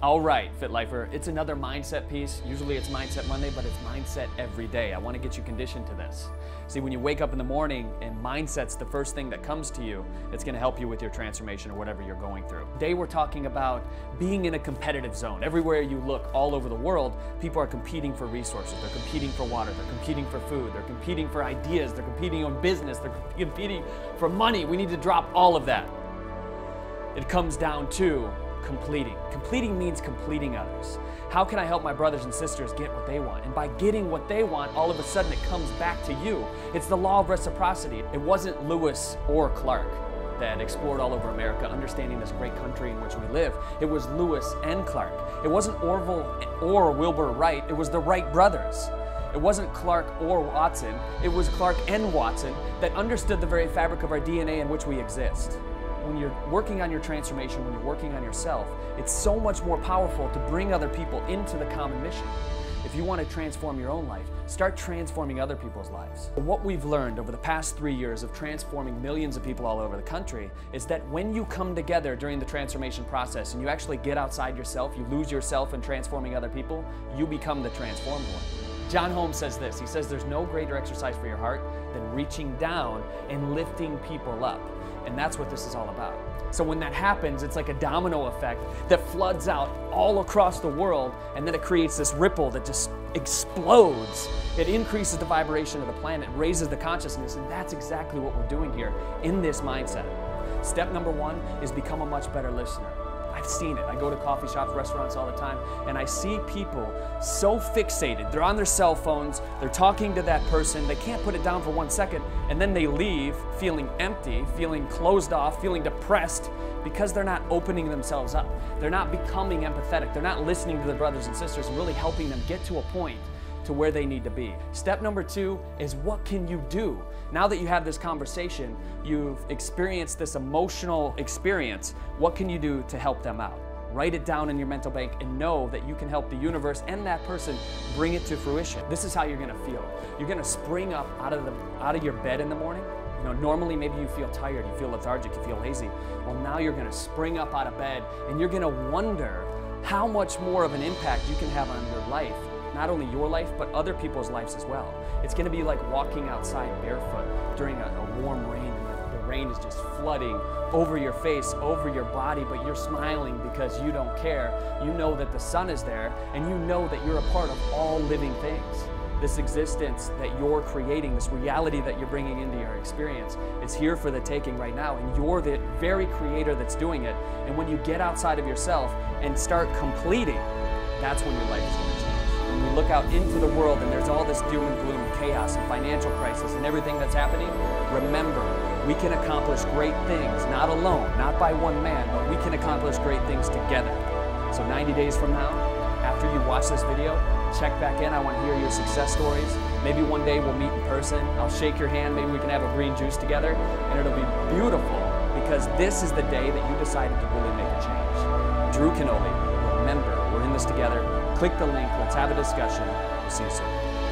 All right, Fit Lifer, it's another mindset piece. Usually it's Mindset Monday, but it's mindset every day. I want to get you conditioned to this. See, when you wake up in the morning and mindset's the first thing that comes to you, it's going to help you with your transformation or whatever you're going through. Today we're talking about being in a competitive zone. Everywhere you look all over the world, people are competing for resources. They're competing for water. They're competing for food. They're competing for ideas. They're competing on business. They're competing for money. We need to drop all of that. It comes down to completing. Completing means completing others. How can I help my brothers and sisters get what they want? And by getting what they want, all of a sudden it comes back to you. It's the law of reciprocity. It wasn't Lewis or Clark that explored all over America, understanding this great country in which we live. It was Lewis and Clark. It wasn't Orville or Wilbur Wright. It was the Wright brothers. It wasn't Clark or Watson. It was Clark and Watson that understood the very fabric of our DNA in which we exist. When you're working on your transformation, when you're working on yourself, it's so much more powerful to bring other people into the common mission. If you want to transform your own life, start transforming other people's lives. What we've learned over the past 3 years of transforming millions of people all over the country is that when you come together during the transformation process and you actually get outside yourself, you lose yourself in transforming other people, you become the transformed one. John Holmes says this, he says there's no greater exercise for your heart than reaching down and lifting people up. And that's what this is all about. So when that happens, it's like a domino effect that floods out all across the world, and then it creates this ripple that just explodes. It increases the vibration of the planet, raises the consciousness, and that's exactly what we're doing here in this mindset. Step number one is become a much better listener. I've seen it. I go to coffee shops, restaurants all the time, and I see people so fixated. They're on their cell phones, they're talking to that person, they can't put it down for 1 second, and then they leave feeling empty, feeling closed off, feeling depressed because they're not opening themselves up. They're not becoming empathetic. They're not listening to their brothers and sisters and really helping them get to a point to where they need to be. Step number two is what can you do? Now that you have this conversation, you've experienced this emotional experience, what can you do to help them out? Write it down in your mental bank and know that you can help the universe and that person bring it to fruition. This is how you're gonna feel. You're gonna spring up out of your bed in the morning. You know, normally maybe you feel tired, you feel lethargic, you feel lazy. Well, now you're gonna spring up out of bed and you're gonna wonder how much more of an impact you can have on your life. Not only your life, but other people's lives as well. It's going to be like walking outside barefoot during a warm rain, and the rain is just flooding over your face, over your body, but you're smiling because you don't care. You know that the sun is there, and you know that you're a part of all living things. This existence that you're creating, this reality that you're bringing into your experience, is here for the taking right now, and you're the very creator that's doing it. And when you get outside of yourself and start completing, that's when your life is going to change. When you look out into the world and there's all this doom and gloom, chaos and financial crisis and everything that's happening, remember, we can accomplish great things, not alone, not by one man, but we can accomplish great things together. So 90 days from now, after you watch this video, check back in. I want to hear your success stories. Maybe one day we'll meet in person. I'll shake your hand. Maybe we can have a green juice together, and it'll be beautiful because this is the day that you decided to really make a change. Drew Canoli, remember, we're in this together. Click the link. Let's have a discussion. We'll see you soon.